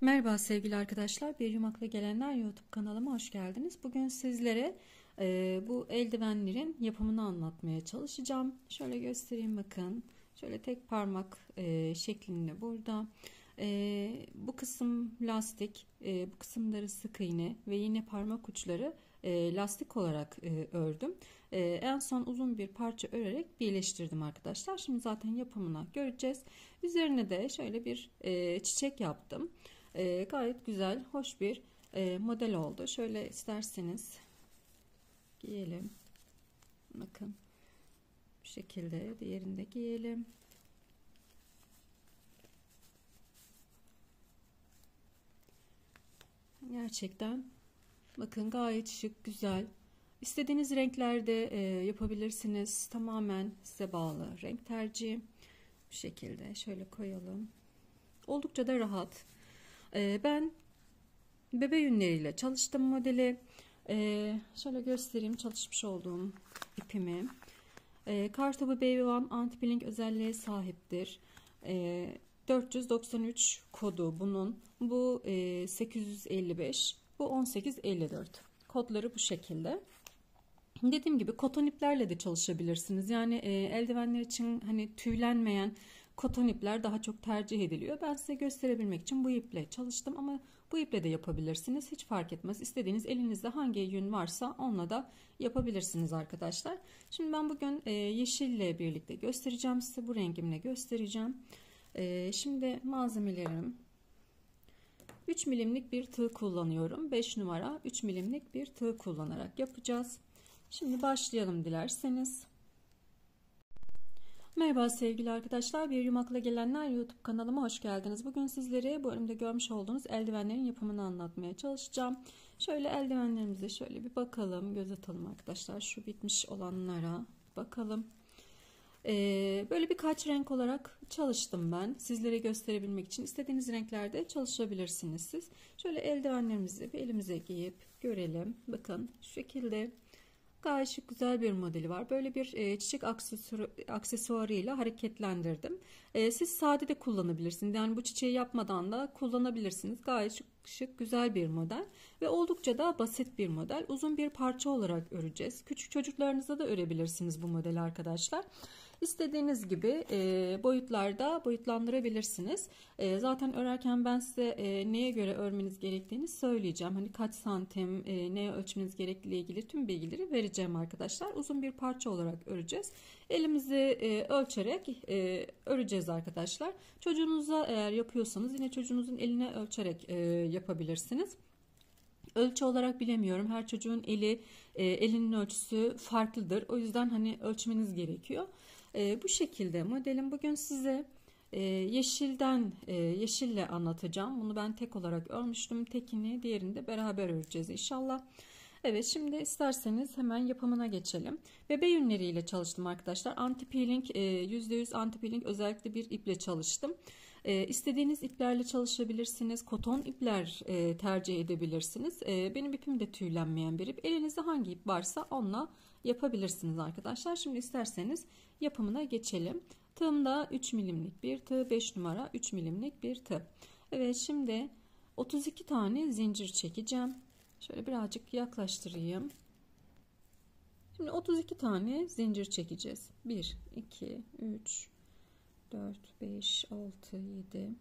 Merhaba sevgili arkadaşlar, Bir Yumakla Gelenler YouTube kanalıma hoş geldiniz. Bugün sizlere bu eldivenlerin yapımını anlatmaya çalışacağım. Şöyle göstereyim, bakın. Şöyle tek parmak şeklinde burada. Bu kısım lastik, bu kısımları sık iğne ve yine parmak uçları lastik olarak ördüm. En son uzun bir parça örerek birleştirdim arkadaşlar. Şimdi zaten yapımını göreceğiz. Üzerine de şöyle bir çiçek yaptım. Gayet güzel, hoş bir model oldu. Şöyle isterseniz giyelim. Bakın bu şekilde diğerini de giyelim. Gerçekten bakın gayet şık, güzel. İstediğiniz renklerde yapabilirsiniz. Tamamen size bağlı renk tercihi. Bu şekilde şöyle koyalım. Oldukça da rahat. Ben bebe yünleriyle çalıştım modeli. Şöyle göstereyim çalışmış olduğum ipimi. Kartopu Baby One anti-peeling özelliğe sahiptir. 493 kodu bunun. Bu 855. Bu 1854. Kodları bu şekilde. Dediğim gibi koton iplerle de çalışabilirsiniz. Yani eldivenler için hani tüylenmeyen koton ipler daha çok tercih ediliyor. Ben size gösterebilmek için bu iple çalıştım ama bu iple de yapabilirsiniz. Hiç fark etmez. İstediğiniz elinizde hangi yün varsa onunla da yapabilirsiniz arkadaşlar. Şimdi ben bugün yeşille birlikte göstereceğim size. Bu rengimle göstereceğim. Şimdi malzemelerim 3 milimlik bir tığ kullanıyorum. 5 numara 3 milimlik bir tığ kullanarak yapacağız. Şimdi başlayalım dilerseniz. Merhaba sevgili arkadaşlar, Bir Yumakla Gelenler YouTube kanalıma hoş geldiniz. Bugün sizlere bu önümde görmüş olduğunuz eldivenlerin yapımını anlatmaya çalışacağım. Şöyle eldivenlerimize şöyle bir bakalım, göz atalım arkadaşlar. Şu bitmiş olanlara bakalım. Böyle birkaç renk olarak çalıştım ben. Sizlere gösterebilmek için istediğiniz renklerde çalışabilirsiniz siz. Şöyle eldivenlerimizi bir elimize giyip görelim. Bakın şu şekilde. Gayet şık, güzel bir modeli var. Böyle bir çiçek aksesuarıyla hareketlendirdim. Siz sade de kullanabilirsiniz. Yani bu çiçeği yapmadan da kullanabilirsiniz. Gayet şık, şık, güzel bir model. Ve oldukça da basit bir model. Uzun bir parça olarak öreceğiz. Küçük çocuklarınıza da örebilirsiniz bu modeli arkadaşlar. İstediğiniz gibi boyutlarda boyutlandırabilirsiniz. Zaten örerken ben size neye göre örmeniz gerektiğini söyleyeceğim. Hani kaç santim, neye ölçmeniz gerektiğiyle ilgili tüm bilgileri vereceğim arkadaşlar. Uzun bir parça olarak öreceğiz. Elimizi ölçerek öreceğiz arkadaşlar. Çocuğunuza eğer yapıyorsanız yine çocuğunuzun eline ölçerek yapabilirsiniz. Ölçü olarak bilemiyorum. Her çocuğun elinin ölçüsü farklıdır. O yüzden hani ölçmeniz gerekiyor. Bu şekilde modelim. Bugün size yeşille anlatacağım. Bunu ben tek olarak örmüştüm. Tekini, diğerini de beraber öreceğiz inşallah. Evet, şimdi isterseniz hemen yapımına geçelim. Bebe yünleriyle çalıştım arkadaşlar. Anti peeling, %100 anti peeling özellikle bir iple çalıştım. İstediğiniz iplerle çalışabilirsiniz. Koton ipler tercih edebilirsiniz. Benim ipim de tüylenmeyen bir ip. Elinizde hangi ip varsa onunla yapabilirsiniz arkadaşlar. Şimdi isterseniz yapımına geçelim. Tığımda 3 milimlik bir tığ, 5 numara 3 milimlik bir tığ. Evet, şimdi 32 tane zincir çekeceğim. Şöyle birazcık yaklaştırayım. Şimdi 32 tane zincir çekeceğiz. 1, 2, 3, 4, 5, 6, 7,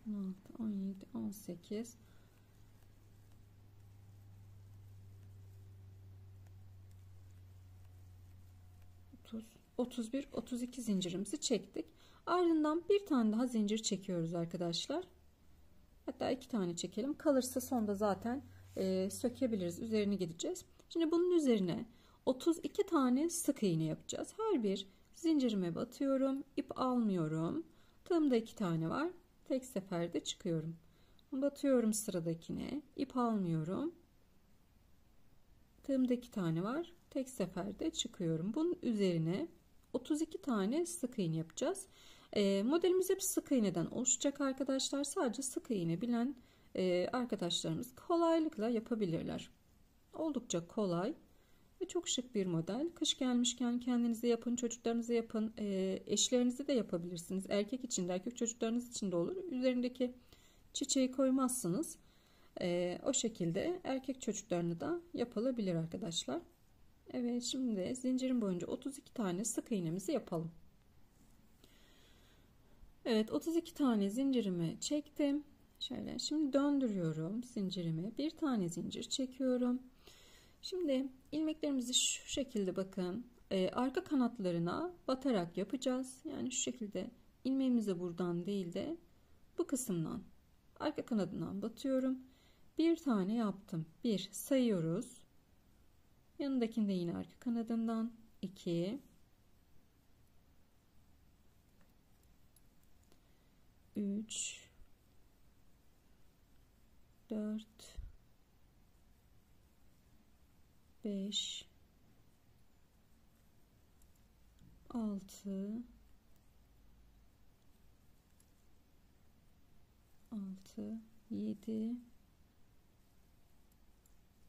16, 17, 18, 30, 31, 32 zincirimizi çektik. Ardından bir tane daha zincir çekiyoruz arkadaşlar. Hatta 2 tane çekelim. Kalırsa sonda zaten sökebiliriz. Üzerine gideceğiz. Şimdi bunun üzerine 32 tane sık iğne yapacağız. Her bir zincirime batıyorum. İp almıyorum. Tığımda 2 tane var. Tek seferde çıkıyorum. Batıyorum sıradakine. İp almıyorum. Tığımda 2 tane var. Tek seferde çıkıyorum. Bunun üzerine 32 tane sık iğne yapacağız. Modelimiz hep sık iğneden oluşacak arkadaşlar. Sadece sık iğne bilen arkadaşlarımız kolaylıkla yapabilirler. Oldukça kolay. Ve çok şık bir model. Kış gelmişken kendinize yapın, çocuklarınıza yapın, eşlerinize de yapabilirsiniz. Erkek için de, erkek çocuklarınız için de olur. Üzerindeki çiçeği koymazsınız. O şekilde erkek çocuklarını da yapılabilir arkadaşlar. Evet, şimdi zincirin boyunca 32 tane sık iğnemizi yapalım. Evet, 32 tane zincirimi çektim. Şöyle şimdi döndürüyorum zincirimi. Bir tane zincir çekiyorum. Şimdi ilmeklerimizi şu şekilde bakın. Arka kanatlarına batarak yapacağız. Yani şu şekilde ilmeğimizi buradan değil de bu kısımdan arka kanadından batıyorum. Bir tane yaptım. Bir sayıyoruz. Yanındakinde yine arka kanadından 2 3 4 5 6 7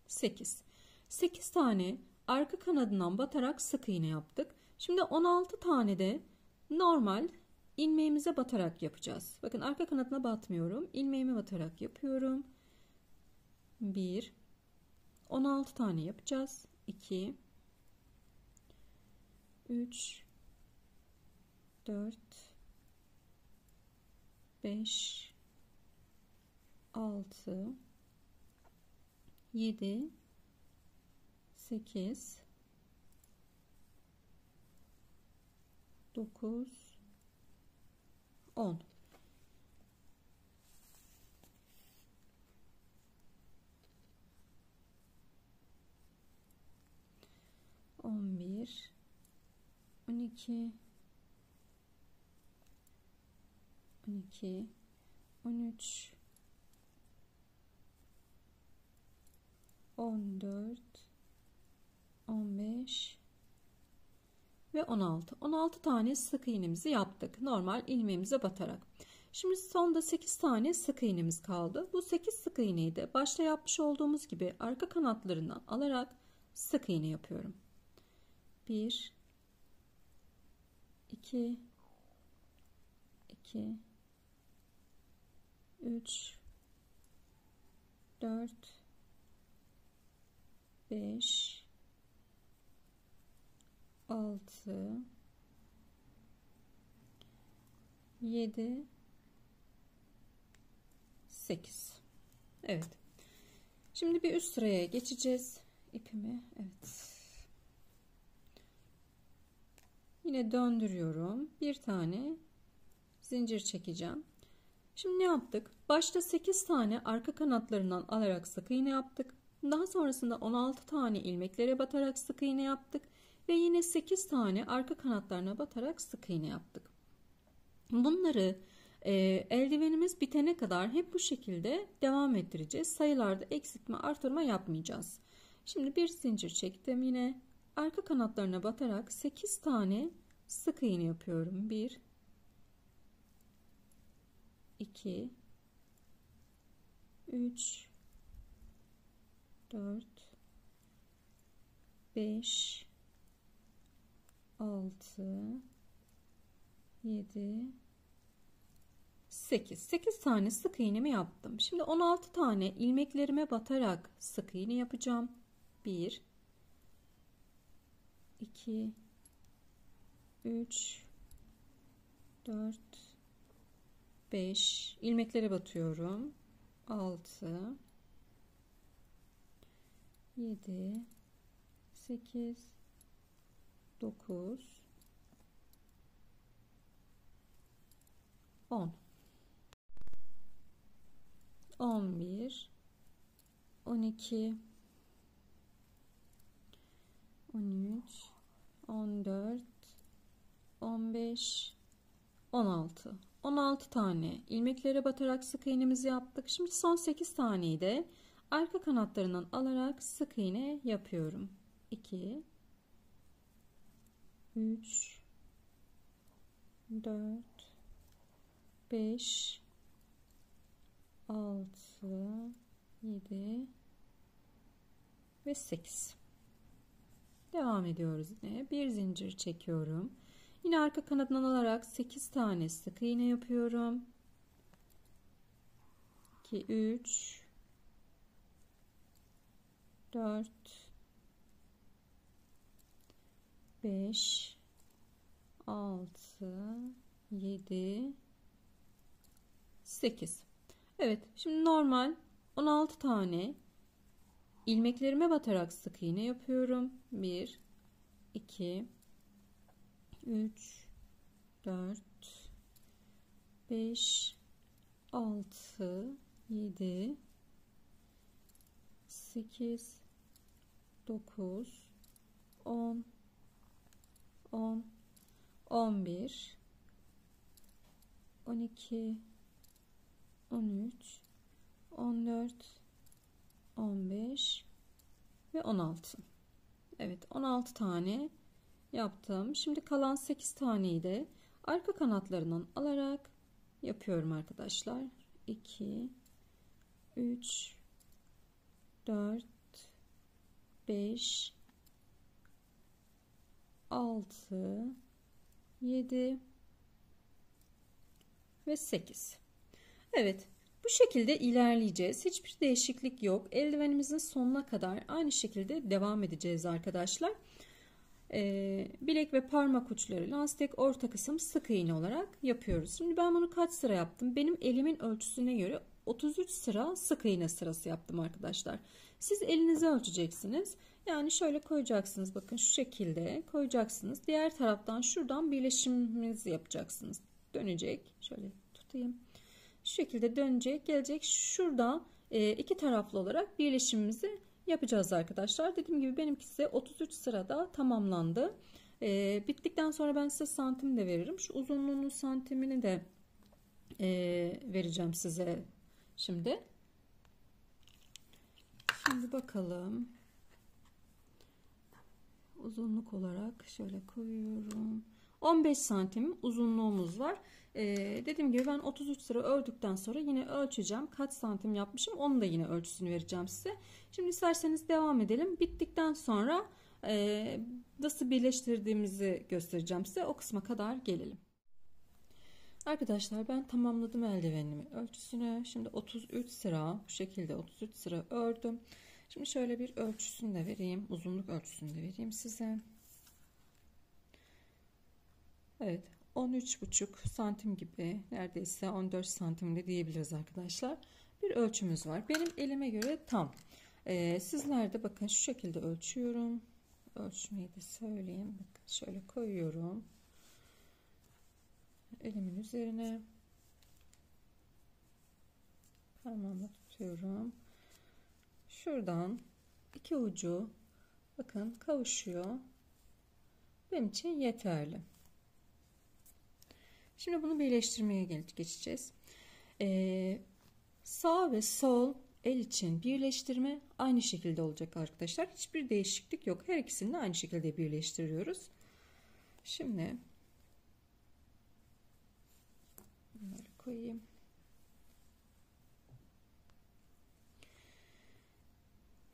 8 tane arka kanadından batarak sık iğne yaptık. Şimdi 16 tane de normal ilmeğimize batarak yapacağız. Bakın arka kanadına batmıyorum. İlmeğimi batarak yapıyorum. 1 16 tane yapacağız. 2 3 4 5 6 7 8 9 10 11 12 13 14 15 ve 16 tane sık iğnemizi yaptık normal ilmeğimize batarak. Şimdi sonda 8 tane sık iğnemiz kaldı. Bu 8 sık iğneyi de başta yapmış olduğumuz gibi arka kanatlarından alarak sık iğne yapıyorum. 1 2 3 4 5 6 7 8. Evet. Şimdi bir üst sıraya geçeceğiz. İpimi, evet. Yine döndürüyorum. Bir tane zincir çekeceğim. Şimdi ne yaptık? Başta 8 tane arka kanatlarından alarak sık iğne yaptık. Daha sonrasında 16 tane ilmeklere batarak sık iğne yaptık. Ve yine 8 tane arka kanatlarına batarak sık iğne yaptık. Bunları eldivenimiz bitene kadar hep bu şekilde devam ettireceğiz. Sayılarda eksiltme artırma yapmayacağız. Şimdi bir zincir çektim, yine arka kanatlarına batarak 8 tane sık iğne yapıyorum. 1 2 3 4 5 6 7 8 tane sık iğnemi yaptım. Şimdi 16 tane ilmeklerime batarak sık iğne yapacağım. 1 2 3 4 5 ilmeklere batıyorum. 6 7 8 9 10 11 12 13 14 15 16 tane ilmeklere batarak sık iğnemizi yaptık. Şimdi son 8 taneyi de arka kanatlarından alarak sık iğne yapıyorum. 2 3 4 5 6 7 ve 8. Devam ediyoruz yine. Bir zincir çekiyorum. Yine arka kanadından alarak 8 tane sık iğne yapıyorum. 2, 3, 4, 5, 6, 7, 8. Evet, şimdi normal 16 tane ilmeklerime batarak sık iğne yapıyorum. 1, 2, 3, 4, 5, 6, 7, 8, 9, 10, 10, 11, 12, 13, 14, 15 ve 16. Evet, 16 tane yaptım. Şimdi kalan 8 taneyi de arka kanatlarından alarak yapıyorum arkadaşlar. 2, 3, 4, 5, 6, 7 ve 8. Evet, bu şekilde ilerleyeceğiz. Hiçbir değişiklik yok. Eldivenimizin sonuna kadar aynı şekilde devam edeceğiz arkadaşlar. Bilek ve parmak uçları lastik, orta kısım sık iğne olarak yapıyoruz. Şimdi ben bunu kaç sıra yaptım? Benim elimin ölçüsüne göre 33 sıra sık iğne sırası yaptım arkadaşlar. Siz elinize ölçeceksiniz. Yani şöyle koyacaksınız. Bakın şu şekilde koyacaksınız. Diğer taraftan şuradan birleşimimizi yapacaksınız. Dönecek. Şöyle tutayım. Şu şekilde dönecek, gelecek. Şurada iki taraflı olarak birleşimimizi yapacağız arkadaşlar. Dediğim gibi benimkisi 33 sırada tamamlandı. Bittikten sonra ben size santim de veririm. Şu uzunluğunun santimini de vereceğim size şimdi. Şimdi bakalım. Uzunluk olarak şöyle koyuyorum. 15 santim uzunluğumuz var. Dediğim gibi ben 33 sıra ördükten sonra yine ölçeceğim. Kaç santim yapmışım onu da yine ölçüsünü vereceğim size. Şimdi isterseniz devam edelim. Bittikten sonra nasıl birleştirdiğimizi göstereceğim size. O kısma kadar gelelim. Arkadaşlar ben tamamladım eldivenimin ölçüsünü. Şimdi 33 sıra bu şekilde 33 sıra ördüm. Şimdi şöyle bir ölçüsünü de vereyim. Uzunluk ölçüsünü de vereyim size. Evet, 13,5 santim gibi, neredeyse 14 santim de diyebiliriz arkadaşlar. Bir ölçümüz var. Benim elime göre tam. Sizler de bakın şu şekilde ölçüyorum. Ölçmeyi de söyleyeyim. Bakın şöyle koyuyorum. Elimin üzerine parmağımla tutuyorum. Şuradan iki ucu bakın kavuşuyor. Benim için yeterli. Şimdi bunu birleştirmeye geçeceğiz. Sağ ve sol el için birleştirme aynı şekilde olacak arkadaşlar. Hiçbir değişiklik yok. Her ikisini de aynı şekilde birleştiriyoruz. Şimdi bunları koyayım.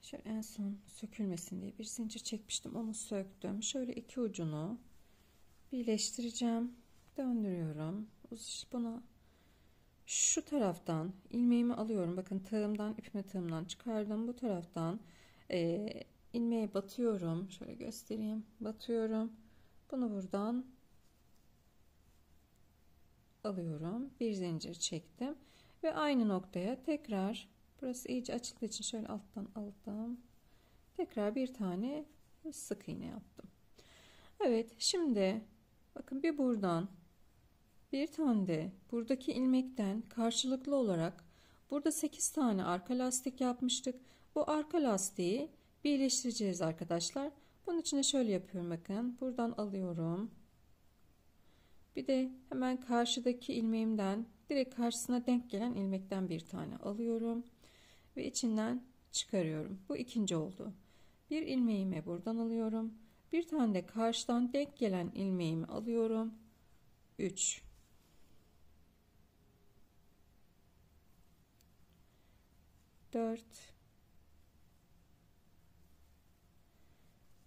Şöyle en son sökülmesin diye bir zincir çekmiştim. Onu söktüm. Şöyle iki ucunu birleştireceğim. Döndürüyorum. Bunu şu taraftan ilmeğimi alıyorum. Bakın tığımdan, ipimi tığımdan çıkardım. Bu taraftan ilmeği batıyorum. Şöyle göstereyim. Batıyorum. Bunu buradan alıyorum. Bir zincir çektim. Ve aynı noktaya tekrar, burası iyice açıldığı için şöyle alttan aldım. Tekrar bir tane sık iğne yaptım. Evet, şimdi bakın bir buradan bir tane de buradaki ilmekten karşılıklı olarak burada 8 tane arka lastik yapmıştık. Bu arka lastiği birleştireceğiz arkadaşlar. Bunun için de şöyle yapıyorum bakın. Buradan alıyorum. Bir de hemen karşıdaki ilmeğimden direkt karşısına denk gelen ilmekten bir tane alıyorum. Ve içinden çıkarıyorum. Bu ikinci oldu. Bir ilmeğimi buradan alıyorum. Bir tane de karşıdan denk gelen ilmeğimi alıyorum. 3 4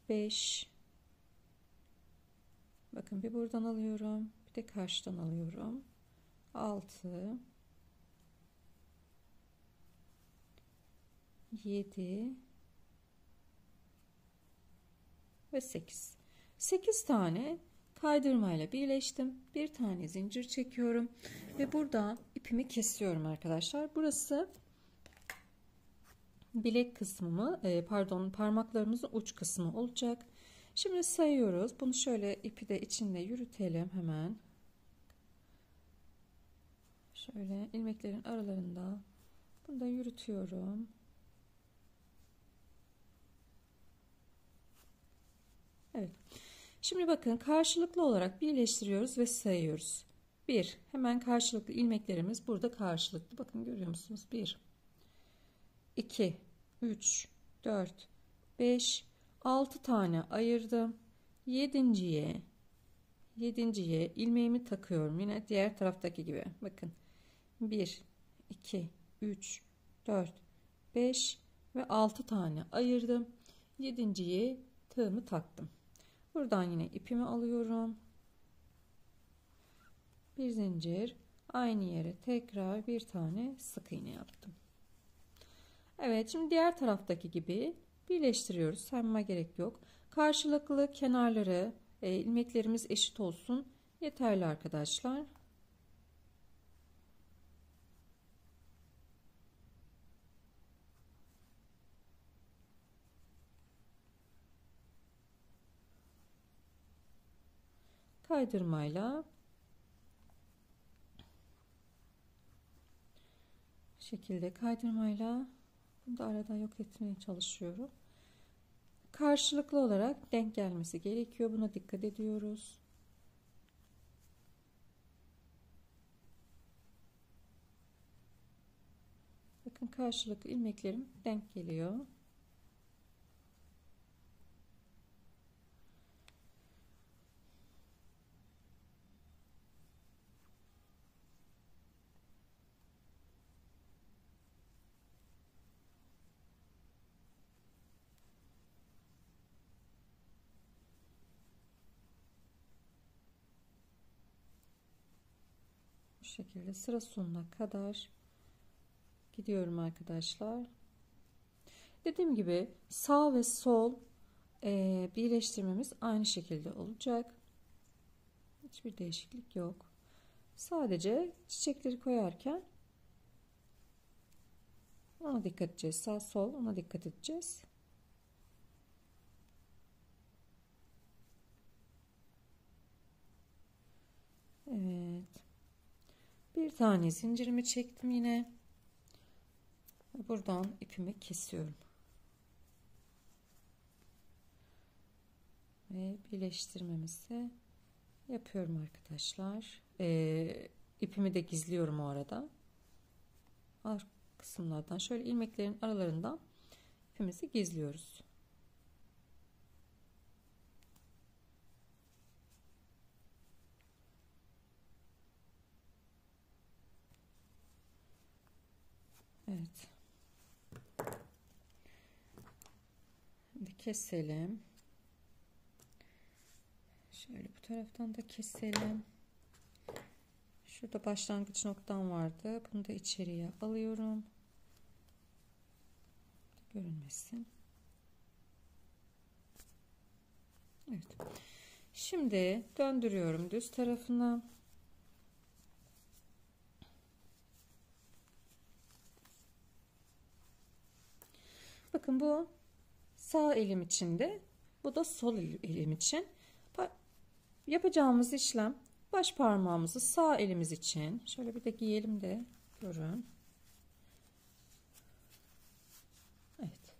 5. Bakın bir buradan alıyorum. Bir de karşıdan alıyorum. 6. 7 ve 8. 8 tane kaydırmayla birleştim. Bir tane zincir çekiyorum ve burada ipimi kesiyorum arkadaşlar. Burası bilek kısmı, pardon, parmaklarımızın uç kısmı olacak. Şimdi sayıyoruz. Bunu şöyle ipi de içinde yürütelim hemen. Şöyle ilmeklerin aralarında bunu da yürütüyorum. Evet. Şimdi bakın karşılıklı olarak birleştiriyoruz ve sayıyoruz. 1. Hemen karşılıklı ilmeklerimiz burada karşılıklı. Bakın görüyor musunuz? 1, 2, 3, 4, 5, 6 tane ayırdım. Yedinciye ilmeğimi takıyorum. Yine diğer taraftaki gibi. Bakın 1, 2, 3, 4, 5 ve 6 tane ayırdım. Yedinciye tığımı taktım. Buradan yine ipimi alıyorum. Bir zincir, aynı yere tekrar bir tane sık iğne yaptım. Evet, şimdi diğer taraftaki gibi birleştiriyoruz. Sarmama gerek yok. Karşılıklı kenarları, ilmeklerimiz eşit olsun. Yeterli arkadaşlar. Kaydırmayla şekilde kaydırmayla bunu da arada yok etmeye çalışıyorum. Karşılıklı olarak denk gelmesi gerekiyor. Buna dikkat ediyoruz. Bakın karşılıklı ilmeklerim denk geliyor. Bu şekilde sıra sonuna kadar gidiyorum arkadaşlar. Dediğim gibi sağ ve sol birleştirmemiz aynı şekilde olacak. Hiçbir değişiklik yok. Sadece çiçekleri koyarken ona dikkat edeceğiz. Sağ sol ona dikkat edeceğiz. Evet. Bir tane zincirimi çektim yine. Buradan ipimi kesiyorum. Ve birleştirmemizi yapıyorum arkadaşlar. İpimi de gizliyorum o arada. Alt kısımlardan şöyle ilmeklerin aralarından ipimizi gizliyoruz. Evet. Şimdi keselim. Şöyle bu taraftan da keselim. Şurada başlangıç noktam vardı. Bunu da içeriye alıyorum. Görünmesin. Evet. Şimdi döndürüyorum düz tarafına. Bakın bu sağ elim içinde, bu da sol elim için. Yapacağımız işlem baş parmağımızı sağ elimiz için şöyle bir de giyelim de görün. Evet.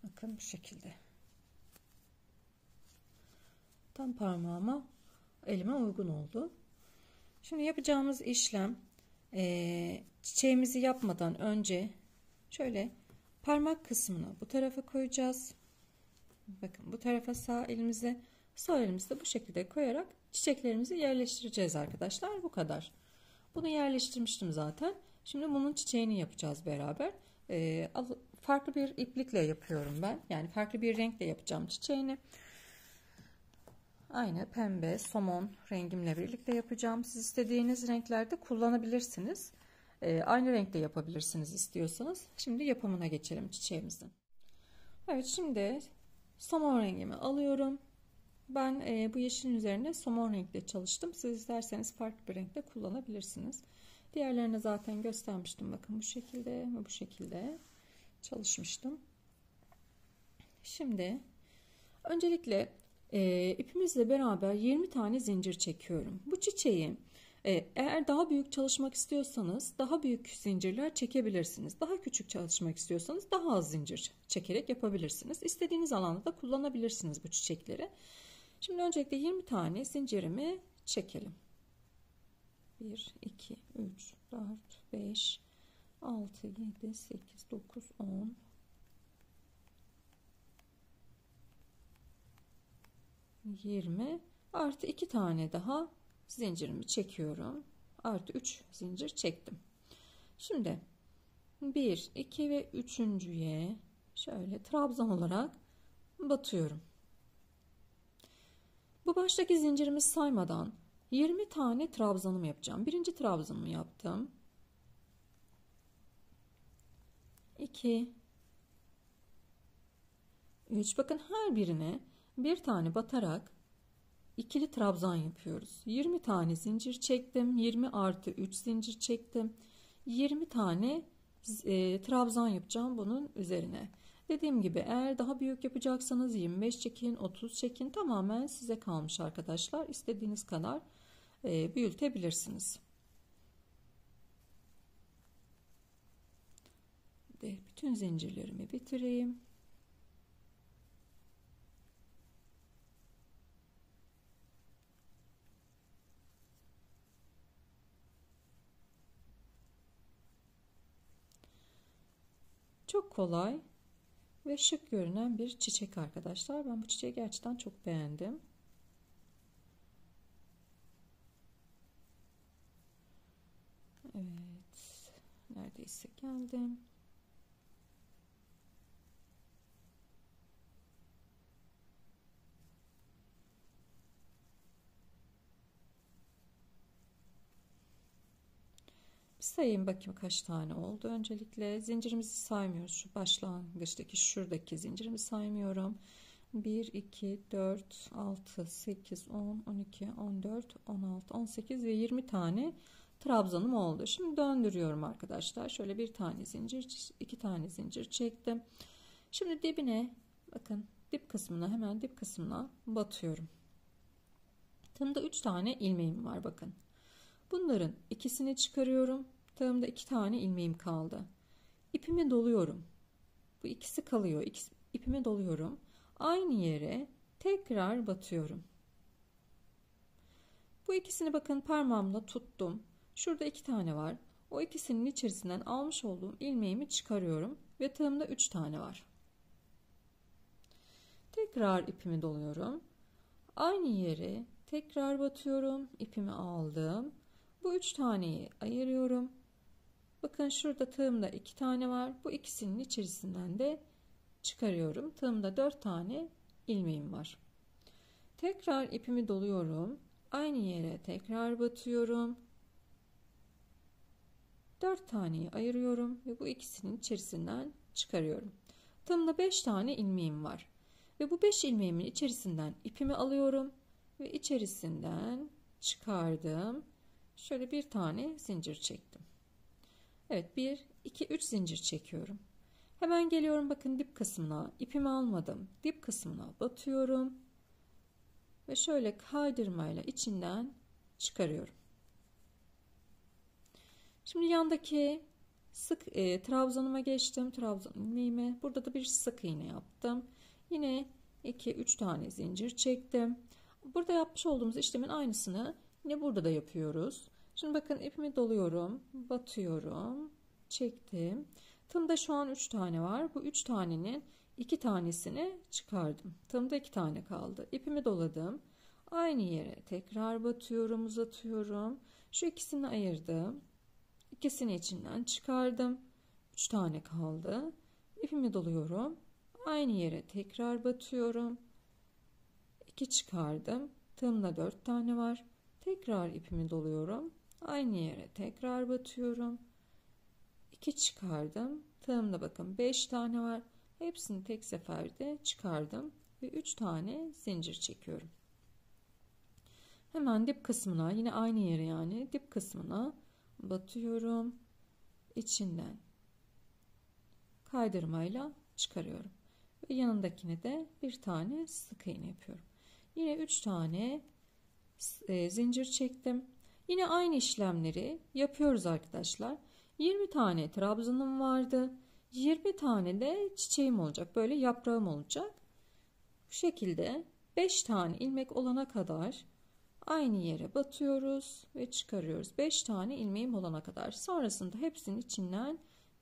Bakın bu şekilde. Tam parmağıma elime uygun oldu. Şimdi yapacağımız işlem çiçeğimizi yapmadan önce şöyle parmak kısmını bu tarafa koyacağız. Bakın bu tarafa sağ elimize, sol elimizi bu şekilde koyarak çiçeklerimizi yerleştireceğiz arkadaşlar. Bu kadar. Bunu yerleştirmiştim zaten. Şimdi bunun çiçeğini yapacağız beraber. farklı bir iplikle yapıyorum ben. Yani farklı bir renkle yapacağım çiçeğini. Aynı pembe, somon rengimle birlikte yapacağım. Siz istediğiniz renklerde kullanabilirsiniz. Aynı renkte yapabilirsiniz istiyorsanız. Şimdi yapımına geçelim çiçeğimizin. Evet, şimdi somon rengimi alıyorum. Ben bu yeşilin üzerine somon renkle çalıştım. Siz isterseniz farklı bir renkte kullanabilirsiniz. Diğerlerini zaten göstermiştim. Bakın bu şekilde ve bu şekilde çalışmıştım. Şimdi öncelikle ipimizle beraber 20 tane zincir çekiyorum. Bu çiçeği eğer daha büyük çalışmak istiyorsanız daha büyük zincirler çekebilirsiniz. Daha küçük çalışmak istiyorsanız daha az zincir çekerek yapabilirsiniz. İstediğiniz alanda da kullanabilirsiniz bu çiçekleri. Şimdi öncelikle 20 tane zincirimi çekelim. 1, 2, 3, 4, 5, 6, 7, 8, 9, 10, 20 artı 2 tane daha zincirimi çekiyorum. Artı 3 zincir çektim. Şimdi 1, 2 ve 3.'ye şöyle trabzan olarak batıyorum. Bu baştaki zincirimi saymadan 20 tane trabzanımı yapacağım. Birinci trabzanımı yaptım. 2, 3. Bakın her birine bir tane batarak ikili trabzan yapıyoruz. 20 tane zincir çektim. 20 artı 3 zincir çektim. 20 tane trabzan yapacağım bunun üzerine. Dediğim gibi eğer daha büyük yapacaksanız 25 çekin, 30 çekin, tamamen size kalmış arkadaşlar. İstediğiniz kadar büyütebilirsiniz. Bütün zincirlerimi bitireyim. Çok kolay ve şık görünen bir çiçek arkadaşlar. Ben bu çiçeği gerçekten çok beğendim. Evet, neredeyse geldim. Bir sayayım bakayım kaç tane oldu. Öncelikle zincirimizi saymıyoruz. Şu başlangıçtaki şuradaki zincirimi saymıyorum. 1, 2, 4, 6, 8, 10, 12, 14, 16, 18 ve 20 tane trabzanım oldu. Şimdi döndürüyorum arkadaşlar. Şöyle bir tane zincir, iki tane zincir çektim. Şimdi dibine, bakın dip kısmına, hemen dip kısmına batıyorum. Tığımda 3 tane ilmeğim var, bakın. Bunların ikisini çıkarıyorum. Tığımda 2 tane ilmeğim kaldı. İpimi doluyorum. Bu ikisi kalıyor. İpimi doluyorum. Aynı yere tekrar batıyorum. Bu ikisini bakın parmağımla tuttum. Şurada 2 tane var. O ikisinin içerisinden almış olduğum ilmeğimi çıkarıyorum ve tığımda 3 tane var. Tekrar ipimi doluyorum. Aynı yere tekrar batıyorum. İpimi aldım. Bu 3 taneyi ayırıyorum. Bakın şurada tığımda 2 tane var. Bu ikisinin içerisinden de çıkarıyorum. Tığımda 4 tane ilmeğim var. Tekrar ipimi doluyorum. Aynı yere tekrar batıyorum. 4 taneyi ayırıyorum ve bu ikisinin içerisinden çıkarıyorum. Tığımda 5 tane ilmeğim var. Ve bu 5 ilmeğimin içerisinden ipimi alıyorum ve içerisinden çıkardım. Şöyle bir tane zincir çektim. Evet, 1, 2, 3 zincir çekiyorum. Hemen geliyorum, bakın dip kısmına, ipimi almadım. Dip kısmına batıyorum. Ve şöyle kaydırmayla içinden çıkarıyorum. Şimdi yandaki sık trabzanıma geçtim. Trabzan ilmeğime. Burada da bir sık iğne yaptım. Yine 2-3 tane zincir çektim. Burada yapmış olduğumuz işlemin aynısını yine burada da yapıyoruz. Şimdi bakın ipimi doluyorum. Batıyorum. Çektim. Tığımda şu an 3 tane var. Bu 3 tanenin 2 tanesini çıkardım. Tığımda 2 tane kaldı. İpimi doladım. Aynı yere tekrar batıyorum, uzatıyorum. Şu ikisini ayırdım. İkisini içinden çıkardım. 3 tane kaldı. İpimi doluyorum. Aynı yere tekrar batıyorum. 2 çıkardım. Tığımda 4 tane var. Tekrar ipimi doluyorum. Aynı yere tekrar batıyorum. 2 çıkardım. Tığımda bakın 5 tane var. Hepsini tek seferde çıkardım ve 3 tane zincir çekiyorum. Hemen dip kısmına, yine aynı yere, yani dip kısmına batıyorum. İçinden kaydırmayla çıkarıyorum. Ve yanındakine de bir tane sık iğne yapıyorum. Yine 3 tane zincir çektim. Yine aynı işlemleri yapıyoruz arkadaşlar. 20 tane trabzanım vardı. 20 tane de çiçeğim olacak. Böyle yaprağım olacak. Bu şekilde 5 tane ilmek olana kadar aynı yere batıyoruz ve çıkarıyoruz. 5 tane ilmeğim olana kadar. Sonrasında hepsinin içinden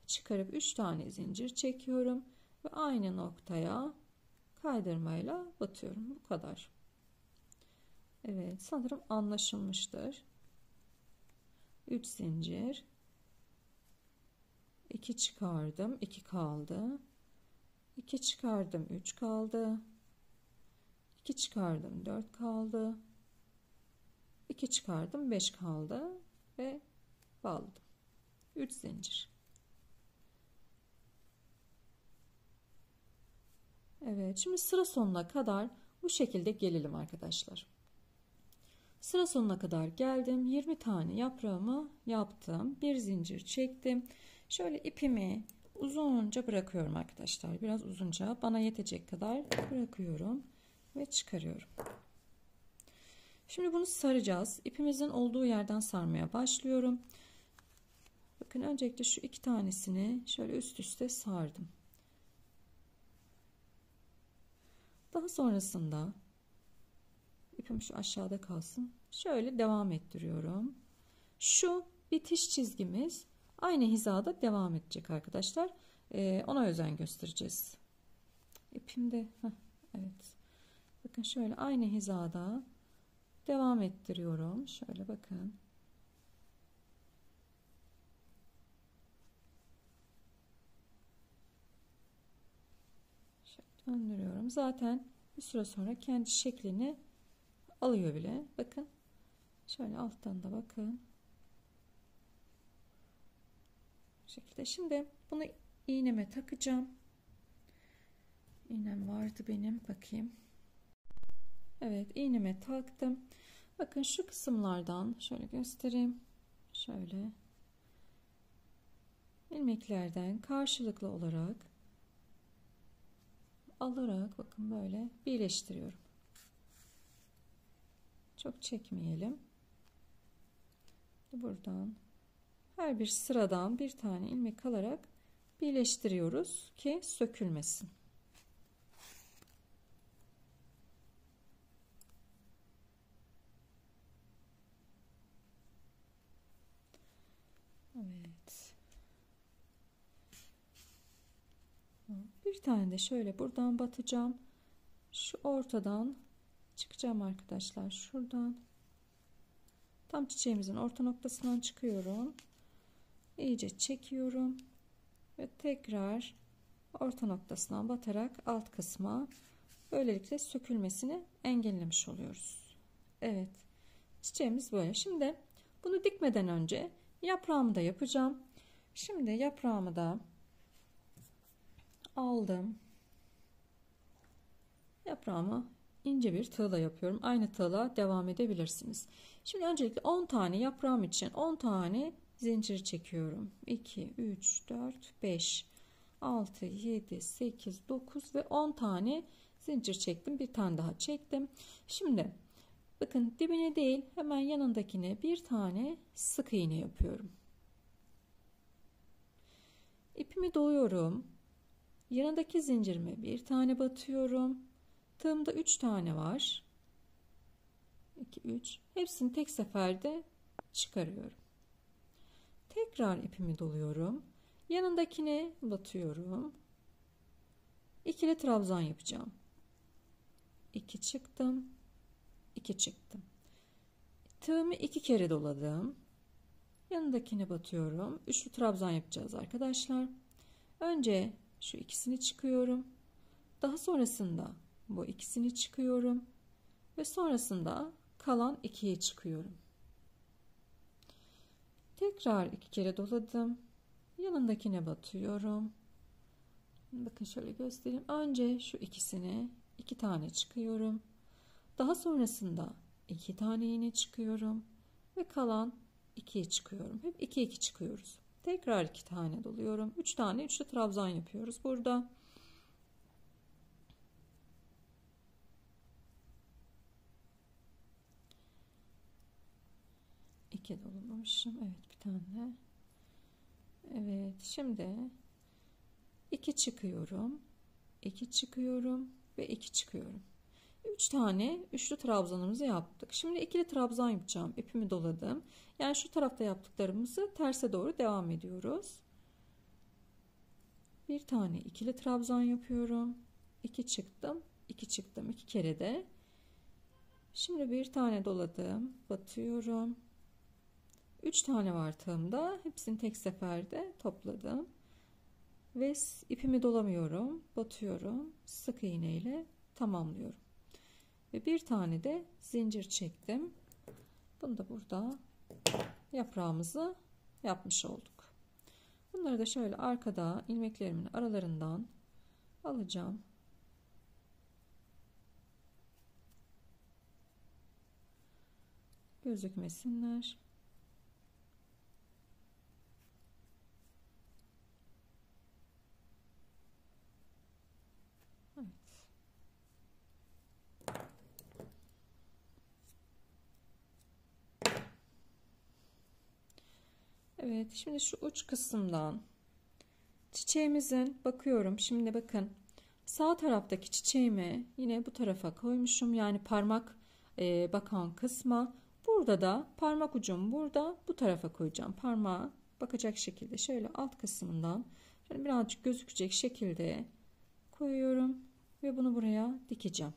çıkarıp 3 tane zincir çekiyorum ve aynı noktaya kaydırmayla batıyorum. Bu kadar. Evet, sanırım anlaşılmıştır. 3 zincir, 2 çıkardım, 2 kaldı. 2 çıkardım, 3 kaldı. 2 çıkardım, 4 kaldı. 2 çıkardım, 5 kaldı ve bağladım. 3 zincir. Evet, şimdi sıra sonuna kadar bu şekilde gelelim arkadaşlar. Sıra sonuna kadar geldim. 20 tane yaprağımı yaptım. Bir zincir çektim. Şöyle ipimi uzunca bırakıyorum arkadaşlar. Biraz uzunca, bana yetecek kadar bırakıyorum ve çıkarıyorum. Şimdi bunu saracağız. İpimizin olduğu yerden sarmaya başlıyorum. Bakın, öncelikle şu 2 tanesini şöyle üst üste sardım. Daha sonrasında ipim şu aşağıda kalsın. Şöyle devam ettiriyorum. Şu bitiş çizgimiz aynı hizada devam edecek arkadaşlar. Ona özen göstereceğiz. İpimde evet. Bakın şöyle aynı hizada devam ettiriyorum. Şöyle bakın. Şöyle döndürüyorum. Zaten bir süre sonra kendi şeklini alıyor bile. Bakın. Şöyle alttan da bakın. Bu şekilde. Şimdi bunu iğneme takacağım. İğnem vardı benim. Bakayım. Evet, iğneme taktım. Bakın şu kısımlardan şöyle göstereyim. Şöyle ilmeklerden karşılıklı olarak alarak bakın böyle birleştiriyorum. Çok çekmeyelim. Buradan her bir sıradan bir tane ilmek alarak birleştiriyoruz ki sökülmesin. Evet. Bir tane de şöyle buradan batacağım. Şu ortadan çıkacağım arkadaşlar. Şuradan tam çiçeğimizin orta noktasından çıkıyorum. İyice çekiyorum ve tekrar orta noktasından batarak alt kısma, böylelikle sökülmesini engellemiş oluyoruz. Evet, çiçeğimiz böyle. Şimdi bunu dikmeden önce yaprağımı da yapacağım. Şimdi yaprağımı da aldım. Yaprağımı ince bir tığla yapıyorum. Aynı tığla devam edebilirsiniz. Şimdi öncelikle 10 tane yaprağım için 10 tane zincir çekiyorum. 2, 3, 4, 5, 6, 7, 8, 9 ve 10 tane zincir çektim. Bir tane daha çektim. Şimdi bakın, dibine değil hemen yanındakine bir tane sık iğne yapıyorum. İpimi doluyorum. Yanındaki zincirime bir tane batıyorum. Tığımda 3 tane var. 2, 3. Hepsini tek seferde çıkarıyorum. Tekrar ipimi doluyorum. Yanındakine batıyorum. İkili trabzan yapacağım. 2 çıktım. 2 çıktım. Tığımı 2 kere doladım. Yanındakine batıyorum. Üçlü trabzan yapacağız arkadaşlar. Önce şu ikisini çıkıyorum. Daha sonrasında bu ikisini çıkıyorum ve sonrasında kalan 2'ye çıkıyorum. Tekrar 2 kere doladım. Yanındakine batıyorum. Bakın şöyle göstereyim. Önce şu ikisini 2 tane çıkıyorum. Daha sonrasında 2 tane yine çıkıyorum ve kalan 2'ye çıkıyorum. Hep 2 2 çıkıyoruz. Tekrar 2 tane doluyorum. 3 tane üçlü trabzan yapıyoruz burada. İki dolamamışım. Evet, bir tane. Evet, şimdi 2 çıkıyorum. 2 çıkıyorum ve 2 çıkıyorum. 3 tane üçlü trabzanımızı yaptık. Şimdi ikili trabzan yapacağım. İpimi doladım. Yani şu tarafta yaptıklarımızı terse doğru devam ediyoruz. Bir tane ikili trabzan yapıyorum. 2 çıktım. 2 çıktım. 2 kere de. Şimdi bir tane doladım. Batıyorum. 3 tane var tığımda. Hepsini tek seferde topladım. Ve ipimi dolamıyorum. Batıyorum. Sık iğne ile tamamlıyorum. Ve bir tane de zincir çektim. Bunu da burada yaprağımızı yapmış olduk. Bunları da şöyle arkada ilmeklerimin aralarından alacağım. Gözükmesinler. Evet. Evet, şimdi şu uç kısımdan çiçeğimizin bakıyorum. Şimdi bakın, sağ taraftaki çiçeğimi yine bu tarafa koymuşum. Yani parmak bakan kısma. Burada da parmak ucum burada, bu tarafa koyacağım. Parmağa bakacak şekilde şöyle alt kısmından şöyle birazcık gözükecek şekilde koyuyorum ve bunu buraya dikeceğim.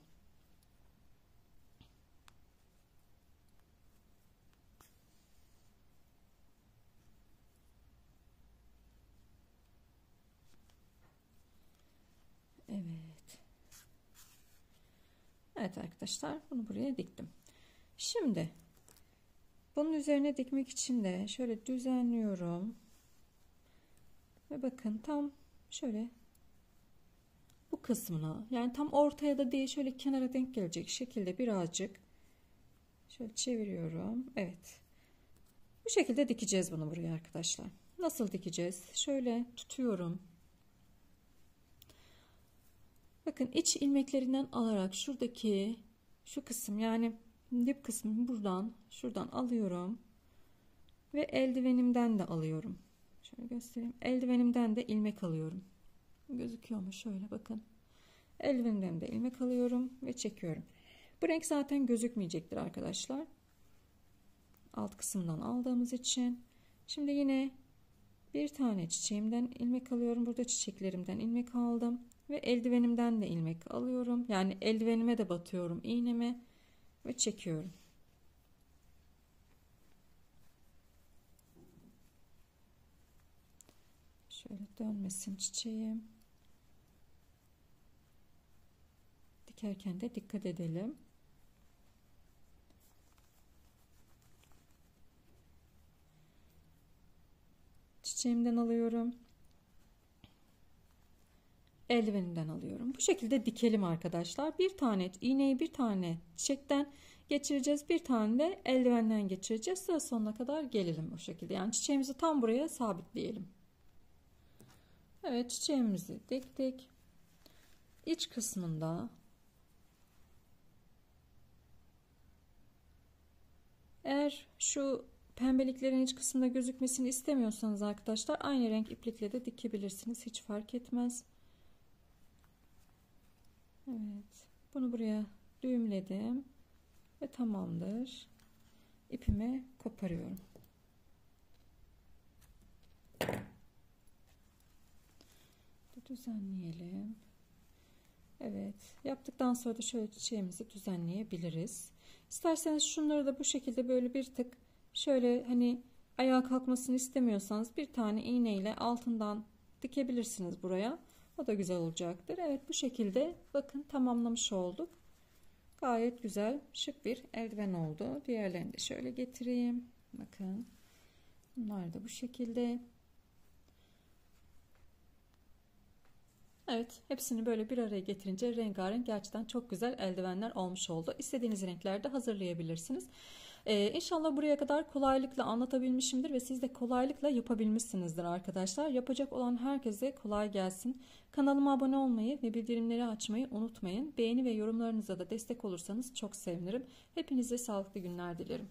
Evet. Evet arkadaşlar, bunu buraya diktim. Şimdi bunun üzerine dikmek için de şöyle düzenliyorum. Ve bakın tam şöyle bu kısmına, yani tam ortaya da değil, şöyle kenara denk gelecek şekilde birazcık şöyle çeviriyorum. Evet. Bu şekilde dikeceğiz bunu buraya arkadaşlar. Nasıl dikeceğiz? Şöyle tutuyorum. Bakın iç ilmeklerinden alarak şuradaki şu kısım, yani dip kısmını buradan şuradan alıyorum ve eldivenimden de alıyorum. Şöyle göstereyim. Eldivenimden de ilmek alıyorum. Gözüküyor mu? Şöyle bakın. Eldivenimden de ilmek alıyorum ve çekiyorum. Bu renk zaten gözükmeyecektir arkadaşlar. Alt kısımdan aldığımız için. Şimdi yine bir tane çiçeğimden ilmek alıyorum. Burada çiçeklerimden ilmek aldım. Ve eldivenimden de ilmek alıyorum. Yani eldivenime de batıyorum iğnemi ve çekiyorum. Şöyle dönmesin çiçeğim. Dikerken de dikkat edelim. Çiçeğimden alıyorum. Eldivenimden alıyorum. Bu şekilde dikelim arkadaşlar. Bir tane iğneyi bir tane çiçekten geçireceğiz. Bir tane de eldivenden geçireceğiz. Sıra sonuna kadar gelelim bu şekilde. Yani çiçeğimizi tam buraya sabitleyelim. Evet, çiçeğimizi diktik. İç kısmında eğer şu pembeliklerin iç kısmında gözükmesini istemiyorsanız arkadaşlar aynı renk iplikle de dikebilirsiniz. Hiç fark etmez. Evet, bunu buraya düğümledim ve tamamdır. İpimi koparıyorum. Düzenleyelim. Evet, yaptıktan sonra da şöyle çiçeğimizi düzenleyebiliriz. İsterseniz şunları da bu şekilde böyle bir tık şöyle, hani ayağa kalkmasını istemiyorsanız bir tane iğne ile altından dikebilirsiniz buraya. O da güzel olacaktır. Evet, bu şekilde bakın tamamlamış olduk. Gayet güzel, şık bir eldiven oldu. Diğerlerini de şöyle getireyim. Bakın. Bunlar da bu şekilde. Evet, hepsini böyle bir araya getirince rengarenk gerçekten çok güzel eldivenler olmuş oldu. İstediğiniz renklerde hazırlayabilirsiniz. İnşallah buraya kadar kolaylıkla anlatabilmişimdir ve siz de kolaylıkla yapabilmişsinizdir arkadaşlar. Yapacak olan herkese kolay gelsin. Kanalıma abone olmayı ve bildirimleri açmayı unutmayın. Beğeni ve yorumlarınıza da destek olursanız çok sevinirim. Hepinize sağlıklı günler dilerim.